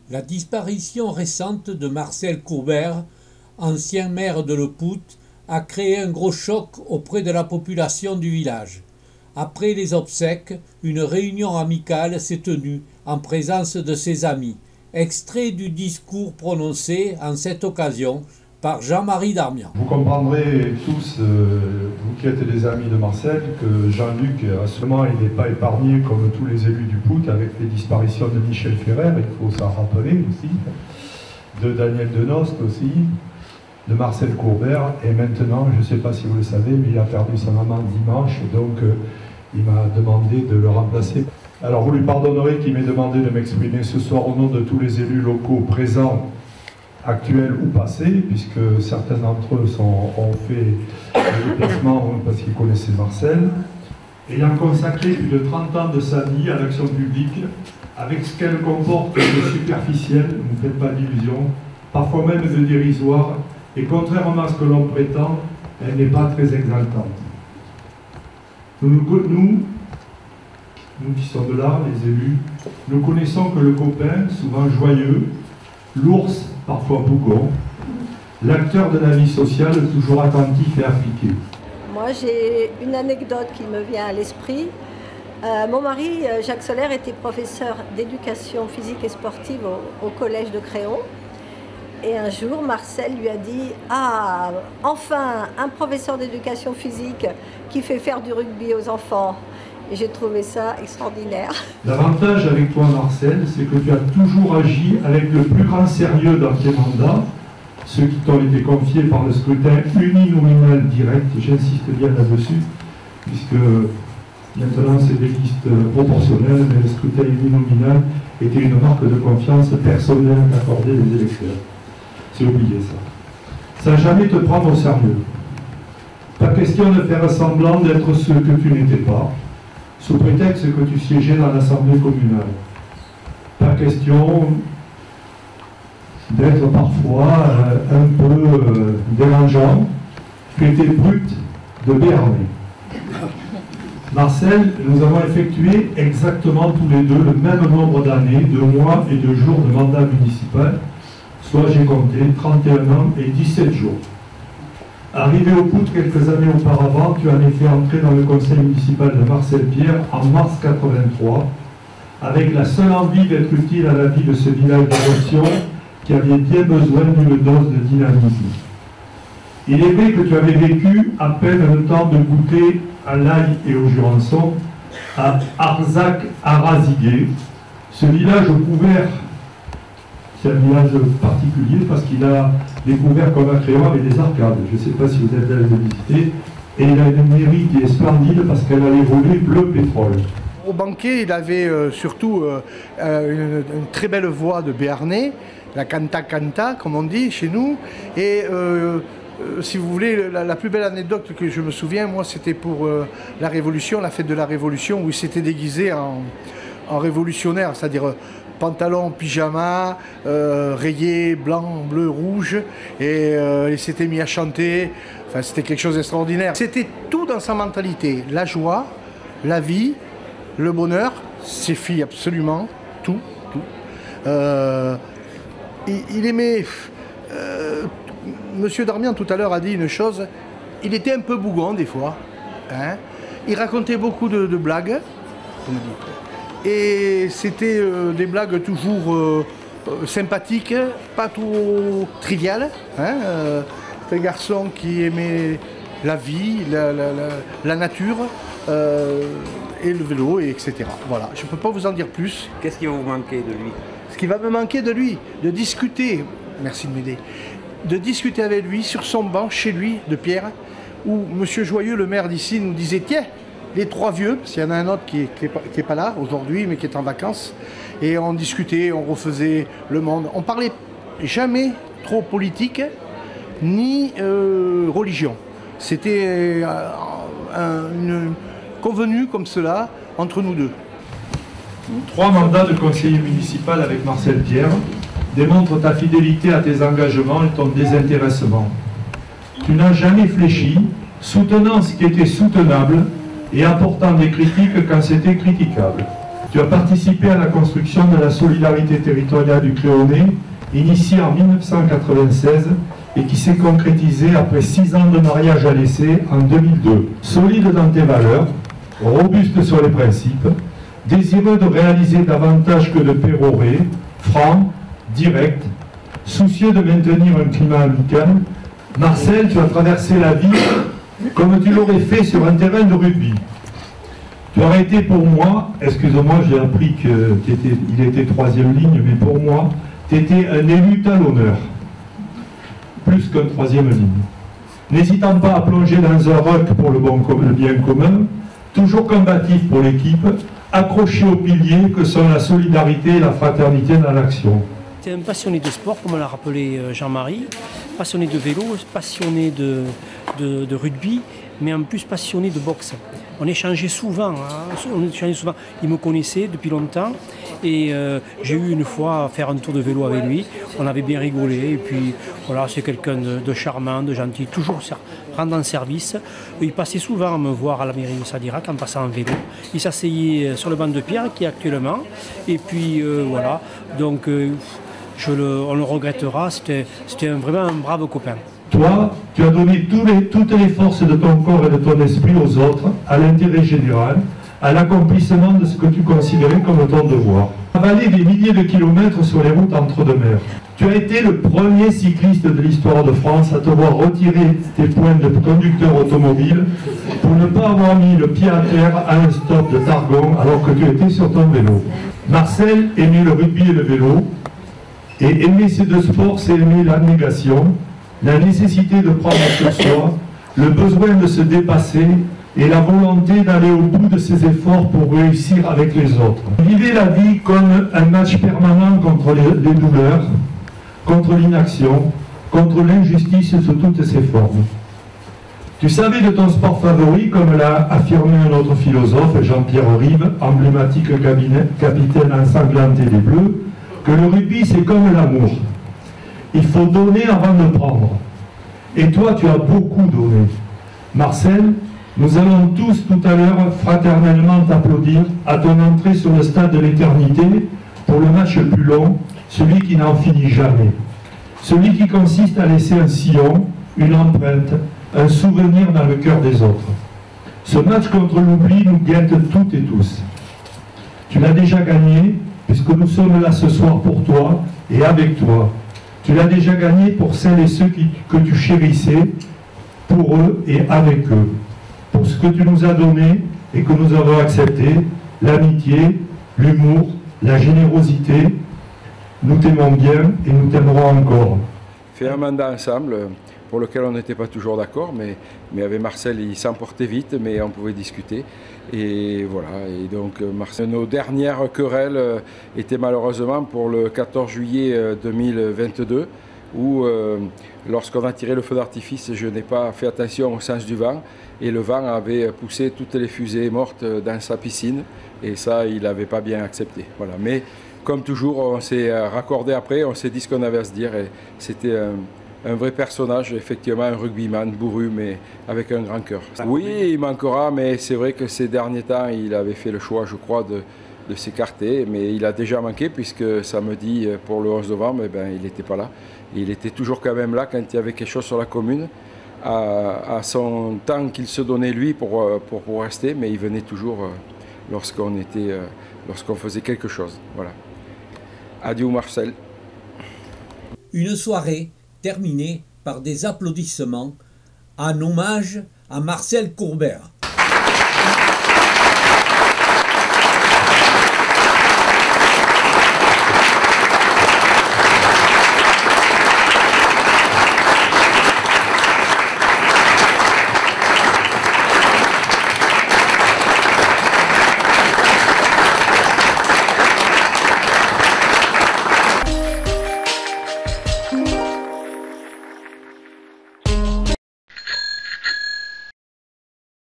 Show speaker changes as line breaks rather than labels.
La disparition récente de Marcel Courbert, ancien maire de Le Pout, a créé un gros choc auprès de la population du village. Après les obsèques, une réunion amicale s'est tenue en présence de ses amis. Extrait du discours prononcé en cette occasion par Jean-Marie Darmian.
Vous comprendrez tous, vous qui êtes des amis de Marcel, que Jean-Luc, à ce moment, il n'est pas épargné comme tous les élus du Pout avec les disparitions de Michel Ferrer, il faut s'en rappeler aussi, de Daniel Denost aussi, de Marcel Courbert, et maintenant, je ne sais pas si vous le savez, mais il a perdu sa maman dimanche, donc il m'a demandé de le remplacer. Alors vous lui pardonnerez qu'il m'ait demandé de m'exprimer ce soir au nom de tous les élus locaux présents, actuels ou passés, puisque certains d'entre eux ont fait le déplacement parce qu'ils connaissaient Marcel, ayant consacré plus de 30 ans de sa vie à l'action publique, avec ce qu'elle comporte de superficiel, ne vous faites pas d'illusions, parfois même de dérisoire, et contrairement à ce que l'on prétend, elle n'est pas très exaltante. Nous qui sommes là, les élus, nous connaissons que le copain, souvent joyeux, l'ours, parfois bougon, l'acteur de la vie sociale, toujours attentif et appliqué.
Moi, j'ai une anecdote qui me vient à l'esprit. Mon mari, Jacques Soler, était professeur d'éducation physique et sportive au collège de Créon. Et un jour, Marcel lui a dit « Ah, enfin, un professeur d'éducation physique qui fait faire du rugby aux enfants !» Et j'ai trouvé ça extraordinaire.
L'avantage avec toi, Marcel, c'est que tu as toujours agi avec le plus grand sérieux dans tes mandats, ceux qui t'ont été confiés par le scrutin uninominal direct, j'insiste bien là-dessus, puisque maintenant c'est des listes proportionnelles, mais le scrutin uninominal était une marque de confiance personnelle accordée aux électeurs. C'est oublié ça. Sans jamais te prendre au sérieux. Pas question de faire semblant d'être ce que tu n'étais pas, sous prétexte que tu siégeais dans l'Assemblée communale. Pas question d'être parfois un peu dérangeant, tu étais brut de Béarnais. Marcel, nous avons effectué exactement tous les deux le même nombre d'années, de mois et de jours de mandat municipal, soit j'ai compté 31 ans et 17 jours. Arrivé au Pout quelques années auparavant, tu as en effet entré dans le conseil municipal de Marcel Pierre en mars 83, avec la seule envie d'être utile à la vie de ce village d'adoption qui avait bien besoin d'une dose de dynamisme. Il est vrai que tu avais vécu à peine le temps de goûter à l'ail et au jurançon à Arzac-Arazigué, ce village couvert. C'est un village particulier parce qu'il a découvert comme à Créon avec des arcades. Je ne sais pas si vous êtes allé le visiter. Et il a une mairie qui est splendide parce qu'elle a évolué bleu pétrole.
Au banquet, il avait surtout une très belle voix de béarnais, la canta-canta, comme on dit chez nous. Et si vous voulez, la plus belle anecdote que je me souviens, moi, c'était pour la Révolution, la fête de la Révolution, où il s'était déguisé en révolutionnaire, c'est-à-dire pantalon, pyjama, rayé, blanc, bleu, rouge, et il s'était mis à chanter. Enfin, c'était quelque chose d'extraordinaire. C'était tout dans sa mentalité, la joie, la vie, le bonheur, ses filles absolument, tout. Il aimait... Monsieur Darmian tout à l'heure a dit une chose, il était un peu bougon des fois, hein. Il racontait beaucoup de blagues, comme dit. Et c'était des blagues toujours sympathiques, pas trop triviales. Hein, c'est un garçon qui aimait la vie, la nature, et le vélo, et etc. Voilà, je ne peux pas vous en dire plus.
Qu'est-ce qui va vous manquer de lui?
Ce qui va me manquer de lui, de discuter, merci de m'aider, de discuter avec lui sur son banc, chez lui, de Pierre, où Monsieur Joyeux, le maire d'ici, nous disait, tiens, les trois vieux, parce qu'il y en a un autre qui est pas là aujourd'hui, mais qui est en vacances, et on discutait, on refaisait le monde. On parlait jamais trop politique, ni religion. C'était convenu comme cela entre nous deux.
3 mandats de conseiller municipal avec Marcel Pierre démontrent ta fidélité à tes engagements et ton désintéressement. Tu n'as jamais fléchi, soutenant ce qui était soutenable et apportant des critiques quand c'était critiquable. Tu as participé à la construction de la solidarité territoriale du Créonais, initiée en 1996 et qui s'est concrétisée après 6 ans de mariage à l'essai en 2002. Solide dans tes valeurs, robuste sur les principes, désireux de réaliser davantage que de pérorer, franc, direct, soucieux de maintenir un climat amical, Marcel, tu as traversé la vie comme tu l'aurais fait sur un terrain de rugby. Tu aurais été pour moi, excuse-moi, j'ai appris qu'il était 3e ligne, mais pour moi, tu étais un élu talonneur, plus qu'un 3e ligne. N'hésitant pas à plonger dans un ruck pour le bien commun, toujours combatif pour l'équipe, accroché aux piliers que sont la solidarité et la fraternité dans l'action.
C'est un passionné de sport, comme l'a rappelé Jean-Marie, passionné de vélo, passionné de rugby, mais en plus passionné de boxe. On échangeait souvent, il me connaissait depuis longtemps et j'ai eu une fois à faire un tour de vélo avec lui, on avait bien rigolé et puis voilà, c'est quelqu'un de charmant, de gentil, toujours rendant service. Il passait souvent me voir à la mairie de Sadirac en passant en vélo, il s'asseyait sur le banc de pierre qui est actuellement et puis voilà, donc on le regrettera, c'était vraiment un brave copain.
Toi, tu as donné toutes les forces de ton corps et de ton esprit aux autres, à l'intérêt général, à l'accomplissement de ce que tu considérais comme ton devoir. Tu as avalé des milliers de kilomètres sur les routes entre deux mers. Tu as été le premier cycliste de l'histoire de France à te voir retirer tes points de conducteur automobile pour ne pas avoir mis le pied à terre à un stop de Targon alors que tu étais sur ton vélo. Marcel aimait le rugby et le vélo, et aimer ces deux sports, c'est aimer l'abnégation, la nécessité de prendre sur soi, le besoin de se dépasser et la volonté d'aller au bout de ses efforts pour réussir avec les autres. Vivez la vie comme un match permanent contre les douleurs, contre l'inaction, contre l'injustice sous toutes ses formes. Tu savais de ton sport favori, comme l'a affirmé un autre philosophe, Jean-Pierre Rive, emblématique capitaine ensanglanté des Bleus, que le rugby c'est comme l'amour. Il faut donner avant de prendre. Et toi, tu as beaucoup donné. Marcel, nous allons tous tout à l'heure fraternellement t'applaudir à ton entrée sur le stade de l'éternité pour le match le plus long, celui qui n'en finit jamais. Celui qui consiste à laisser un sillon, une empreinte, un souvenir dans le cœur des autres. Ce match contre l'oubli nous guette toutes et tous. Tu l'as déjà gagné, puisque nous sommes là ce soir pour toi et avec toi. Tu l'as déjà gagné pour celles et ceux que tu chérissais, pour eux et avec eux. Pour ce que tu nous as donné et que nous avons accepté, l'amitié, l'humour, la générosité. Nous t'aimons bien et nous t'aimerons encore.
Fait un mandat ensemble pour lequel on n'était pas toujours d'accord, mais avec Marcel, il s'emportait vite, mais on pouvait discuter. Et voilà, et donc Marcel, nos dernières querelles étaient malheureusement pour le 14 juillet 2022, où lorsqu'on a tiré le feu d'artifice, je n'ai pas fait attention au sens du vent, et le vent avait poussé toutes les fusées mortes dans sa piscine, et ça, il n'avait pas bien accepté. Voilà. Mais comme toujours, on s'est raccordé après, on s'est dit ce qu'on avait à se dire, et c'était un vrai personnage, effectivement un rugbyman bourru, mais avec un grand cœur. Oui, il manquera, mais c'est vrai que ces derniers temps, il avait fait le choix, je crois, de s'écarter, mais il a déjà manqué, puisque samedi, pour le 11 novembre, eh ben, il n'était pas là. Il était toujours quand même là quand il y avait quelque chose sur la commune, à son temps qu'il se donnait lui pour rester, mais il venait toujours lorsqu'on faisait quelque chose. Voilà. Adieu Marcel.
Une soirée terminée par des applaudissements en hommage à Marcel Courbère.